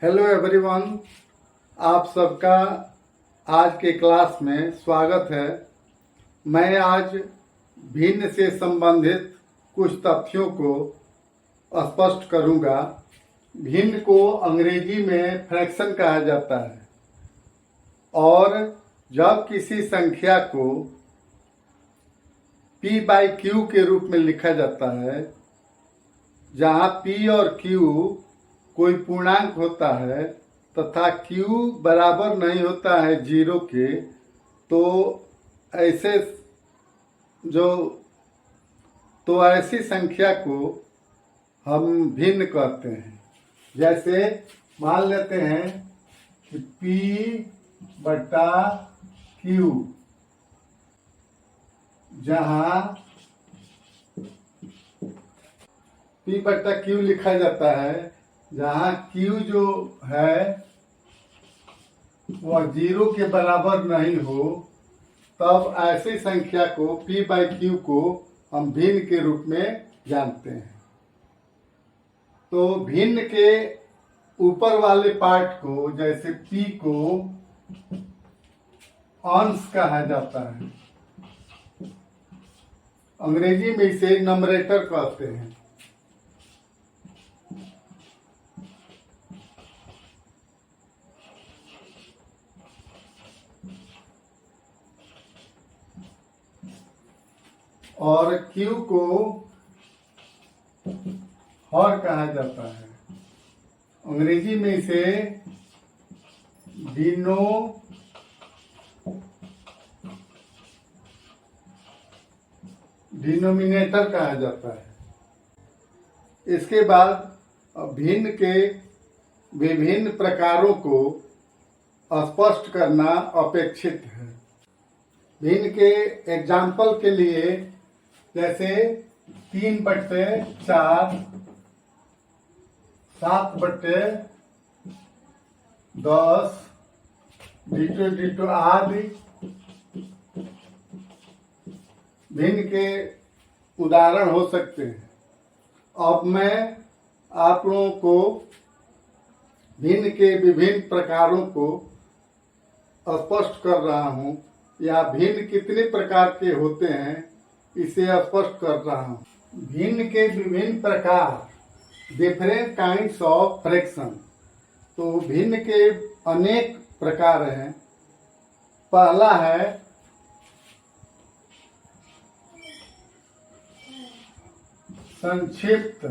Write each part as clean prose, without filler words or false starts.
Hello everyone, आप सबका आज के क्लास में स्वागत है। मैं आज भिन्न से संबंधित कुछ तथ्यों को स्पष्ट करूंगा। भिन्न को अंग्रेजी में फ्रैक्शन कहा जाता है और जब किसी संख्या को p/q के रूप में लिखा जाता है, जहां p और q कोई पूर्णांक होता है तथा q बराबर नहीं होता है 0 के, तो ऐसी संख्या को हम भिन्न कहते हैं। जैसे मान लेते हैं कि p/q, जहां p/q लिखा जाता है, जहाँ q जो है वह 0 के बराबर नहीं हो, तब ऐसी संख्या को p/q को हम भिन्न के रूप में जानते हैं। तो भिन्न के ऊपर वाले पार्ट को, जैसे p को अंश कहा जाता है, अंग्रेजी में इसे नंबरेटर कहते हैं। और Q को हर कहा जाता है, अंग्रेजी में इसे डिनोमिनेटर कहा जाता है। इसके बाद भिन्न के विभिन्न प्रकारों को स्पष्ट करना अपेक्षित है। भिन्न के एग्जाम्पल के लिए, जैसे 3/4, 7/10, डिटो आदि भिन्न के उदाहरण हो सकते हैं। अब मैं आप लोगों को भिन्न के विभिन्न प्रकारों को स्पष्ट कर रहा हूं, या भिन्न कितने प्रकार के होते हैं इसे स्पष्ट कर रहा हूं। भिन्न के विभिन्न प्रकार, डिफरेंट काइंड्स ऑफ फ्रैक्शन। तो भिन्न के अनेक प्रकार हैं। पहला है संक्षिप्त।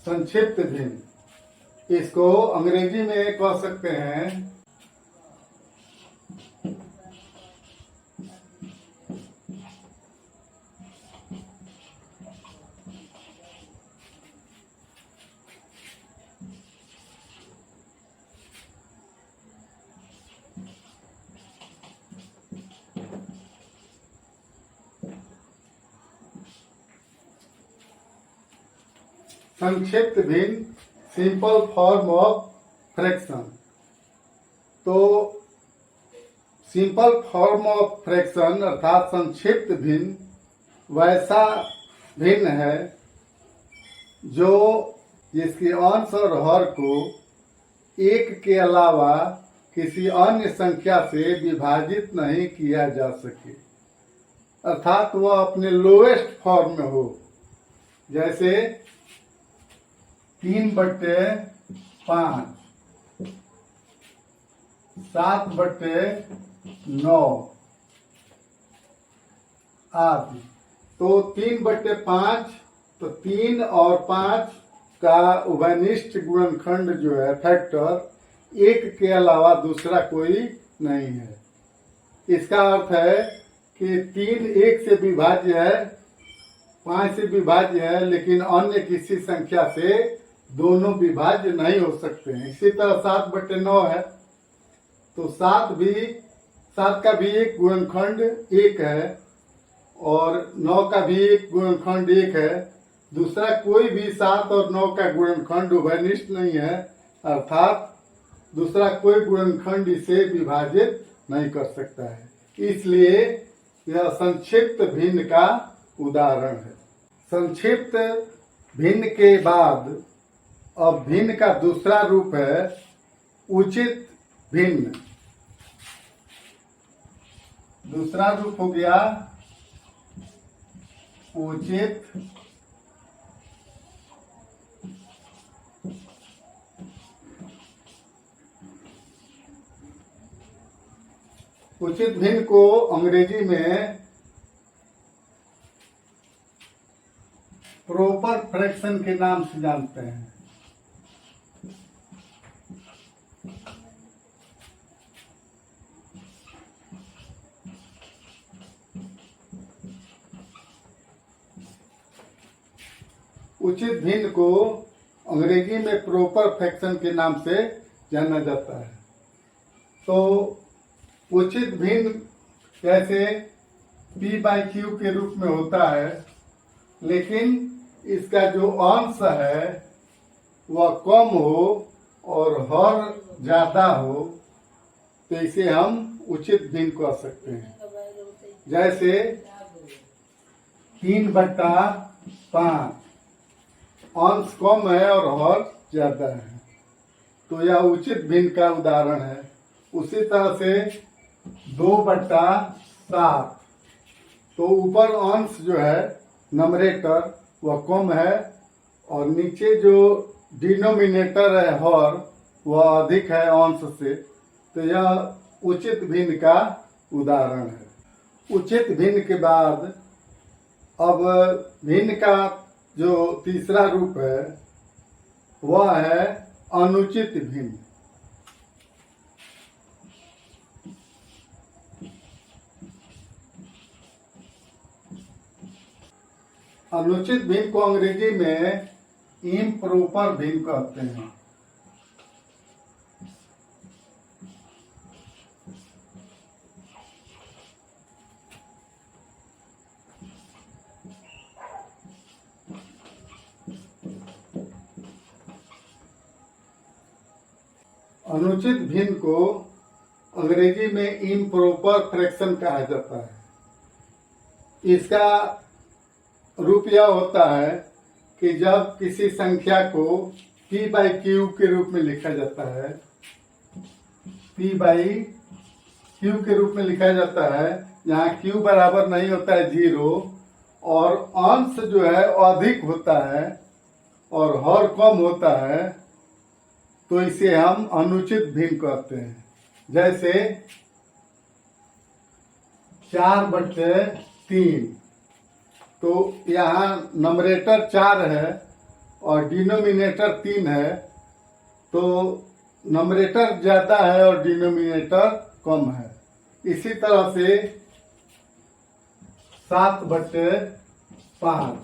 संक्षिप्त भिन्न, इसको अंग्रेजी में कह सकते हैं संक्षिप्त भिन्न, सिंपल फॉर्म ऑफ फ्रैक्शन। तो सिंपल फॉर्म ऑफ फ्रैक्शन अर्थात संक्षिप्त भिन्न वैसा भिन्न है जो जिसके अंश और हर को एक के अलावा किसी अन्य संख्या से विभाजित नहीं किया जा सके, अर्थात वह अपने लोएस्ट फॉर्म में हो। जैसे 3/5, 7/9 आदि। तो 3/5, तो 3 और 5 का उभयनिष्ठ गुणनखंड जो है, फैक्टर, एक के अलावा दूसरा कोई नहीं है। इसका अर्थ है कि 3 1 से विभाज्य है, 5 से विभाज्य है, लेकिन अन्य किसी संख्या से दोनों विभाज्य नहीं हो सकते हैं। इसी तरह 7/9 है, तो 7 का भी एक गुणनखंड 1 है और 9 का भी एक गुणनखंड 1 है। दूसरा कोई भी 7 और 9 का गुणनखंड उभयनिष्ठ नहीं है, अर्थात दूसरा कोई गुणनखंड इसे विभाजित नहीं कर सकता है। इसलिए यह संक्षिप्त भिन्न का उदाहरण है। संक्षिप्त भिन्न के बाद अब भिन्न का दूसरा रूप है उचित भिन्न। दूसरा रूप हो गया उचित उचित भिन्न को अंग्रेजी में प्रॉपर फ्रैक्शन के नाम से जानते हैं। उचित भिन्न को अंग्रेजी में प्रॉपर फ्रैक्शन के नाम से जाना जाता है। तो उचित भिन्न जैसे P/Q के रूप में होता है, लेकिन इसका जो अंश है वह कम हो और हर ज्यादा हो, तो इसे हम उचित भिन्न कह सकते हैं। जैसे 3/5 अंश कम है और हर ज्यादा है, तो यह उचित भिन्न का उदाहरण है। उसी तरह से 2/7, तो ऊपर अंश जो है नंबरेटर वह कम है और नीचे जो डिनोमिनेटर है हर वह अधिक है अंश से, तो यह उचित भिन्न का उदाहरण है। उचित भिन्न के बाद अब भिन्न का जो तीसरा रूप है वह है अनुचित भिन्न। अनुचित भिन्न को अंग्रेजी में इम्प्रॉपर भिन्न कहते हैं। अनुचित भिन्न को अंग्रेजी में इम्प्रॉपर फ्रैक्शन कहा जाता है। इसका रूप यह होता है कि जब किसी संख्या को P/Q के रूप में लिखा जाता है, P/Q के रूप में लिखा जाता है, यहाँ Q बराबर नहीं होता है 0 और अंश जो है अधिक होता है और हर कम होता है, तो इसे हम अनुचित भिन्न कहते हैं। जैसे 4/3, तो यहाँ नंबरेटर 4 है और डिनोमिनेटर 3 है, तो नंबरेटर ज्यादा है और डिनोमिनेटर कम है। इसी तरह से 7/5,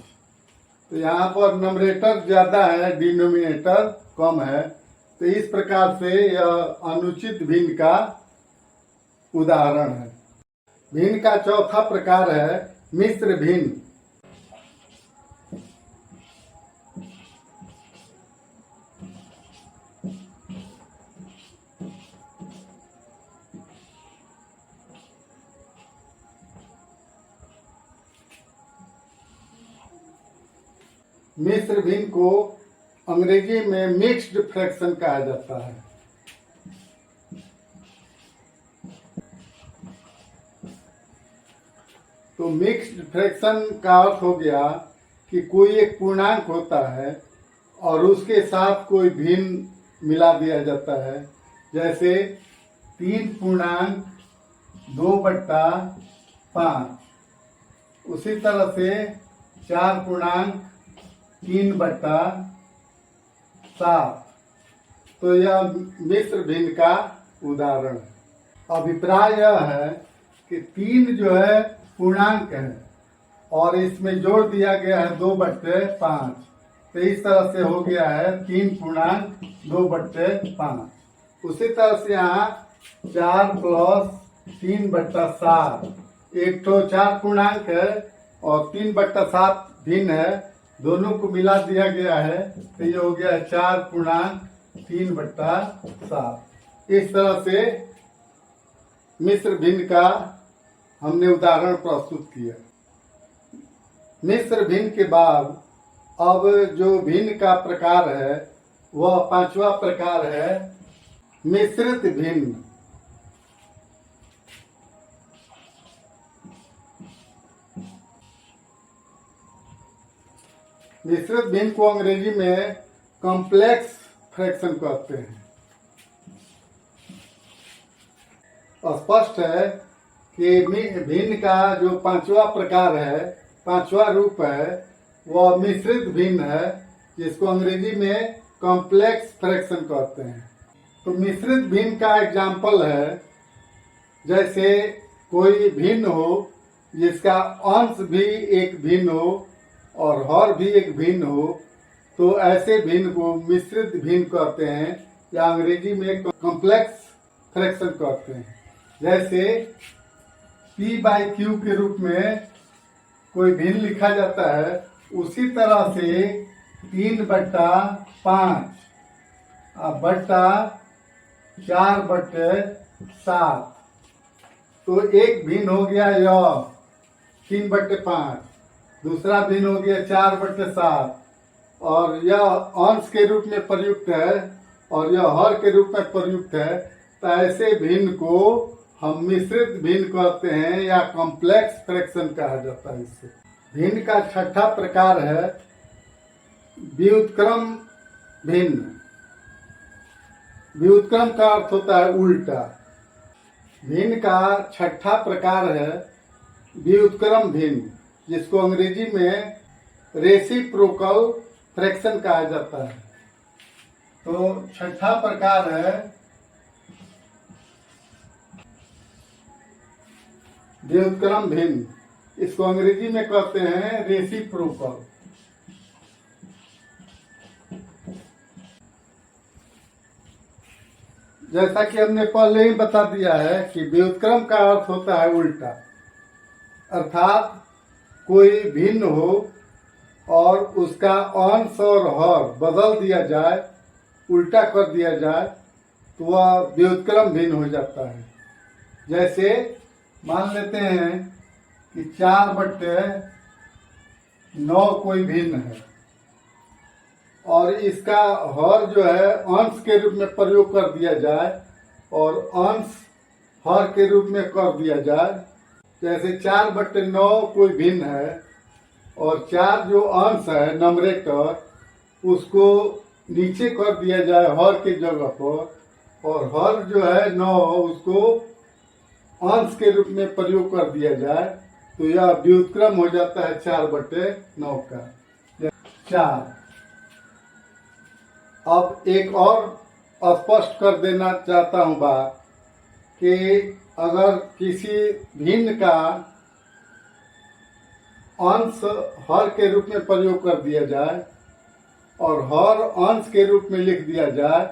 तो यहाँ पर नंबरेटर ज्यादा है डिनोमिनेटर कम है, तो इस प्रकार से यह अनुचित भिन्न का उदाहरण है। भिन्न का चौथा प्रकार है मिश्र भिन्न। मिश्र भिन्न को अंग्रेजी में मिक्स्ड फ्रैक्शन कहा जाता है। तो मिक्स्ड फ्रैक्शन का अर्थ हो गया कि कोई एक पूर्णांक होता है और उसके साथ कोई भिन्न मिला दिया जाता है। जैसे 3/2/5, उसी तरह से 4/3/7, तो यह मिश्र भिन्न का उदाहरण है। अभिप्राय यह है कि 3 जो है पूर्णांक है और इसमें जोड़ दिया गया है 2/5, तो इस तरह से हो गया है 3/2/5। उसी तरह से यहाँ 4 + 3/7, एक तो 4 पूर्णांक है और 3/7 भिन्न है, दोनों को मिला दिया गया है, तो ये हो गया 4/3/7। इस तरह से मिश्र भिन्न का हमने उदाहरण प्रस्तुत किया। मिश्र भिन्न के बाद अब जो भिन्न का प्रकार है वह पांचवा प्रकार है मिश्रित भिन्न। मिश्रित भिन्न को अंग्रेजी में कॉम्प्लेक्स फ्रैक्शन कहते हैं। स्पष्ट है कि भिन्न का जो पांचवा प्रकार है, पांचवा रूप है, वह मिश्रित भिन्न है, जिसको अंग्रेजी में कॉम्प्लेक्स फ्रैक्शन कहते हैं। तो मिश्रित भिन्न का एग्जाम्पल है, जैसे कोई भिन्न हो जिसका अंश भी एक भिन्न हो और हर भी एक भिन्न हो, तो ऐसे भिन्न को मिश्रित भिन्न कहते हैं या अंग्रेजी में कॉम्प्लेक्स फ्रैक्शन कहते हैं। जैसे P/Q के रूप में कोई भिन्न लिखा जाता है, उसी तरह से 3/5 बट्टा 4/7, तो एक भिन्न हो गया यह 3/5, दूसरा भिन्न हो गया 4/7, और यह अंश के रूप में प्रयुक्त है और यह हर के रूप में प्रयुक्त है। तो ऐसे भिन्न को हम मिश्रित भिन्न कहते हैं या कॉम्प्लेक्स फ्रैक्शन कहा जाता है। इससे भिन्न का छठा प्रकार है व्युत्क्रम भिन्न। व्युत्क्रम का अर्थ होता है उल्टा। भिन्न का छठा प्रकार है व्युत्क्रम भिन्न, जिसको अंग्रेजी में रेसिप्रोकल फ्रैक्शन कहा जाता है। तो छठा प्रकार है व्युत्क्रम भिन्न, इसको अंग्रेजी में कहते हैं रेसिप्रोकल। जैसा कि हमने पहले ही बता दिया है कि व्युत्क्रम का अर्थ होता है उल्टा, अर्थात कोई भिन्न हो और उसका अंश और हर बदल दिया जाए, उल्टा कर दिया जाए, तो वह व्युत्क्रम भिन्न हो जाता है। जैसे मान लेते हैं कि 4/9 कोई भिन्न है और इसका हर जो है अंश के रूप में प्रयोग कर दिया जाए और अंश हर के रूप में कर दिया जाए। जैसे 4/9 कोई भिन्न है और 4 जो अंश है नंबरेटर, उसको नीचे कर दिया जाए हर के जगह पर, और हर जो है 9 उसको अंश के रूप में प्रयोग कर दिया जाए, तो यह व्युत्क्रम हो जाता है 4/9 का 4। अब एक और स्पष्ट कर देना चाहता हूं बात कि अगर किसी भिन्न का अंश हर के रूप में प्रयोग कर दिया जाए और हर अंश के रूप में लिख दिया जाए,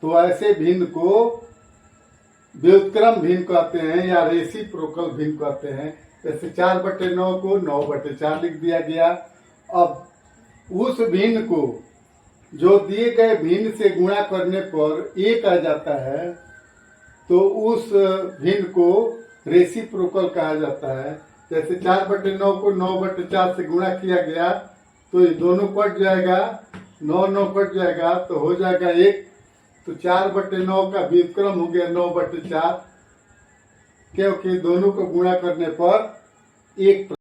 तो ऐसे भिन्न को व्युत्क्रम भिन्न कहते हैं या रेसिप्रोकल भिन्न कहते हैं। जैसे 4/9 को 9/4 लिख दिया गया। अब उस भिन्न को जो दिए गए भिन्न से गुणा करने पर 1 आ जाता है, तो उस भिन्न को रेसिप्रोकल कहा जाता है। जैसे 4/9 को 9/4 से गुणा किया गया, तो ये दोनों कट जाएगा, 9 कट जाएगा, तो हो जाएगा 1। तो 4/9 का व्युत्क्रम हो गया 9/4, क्योंकि दोनों को गुणा करने पर 1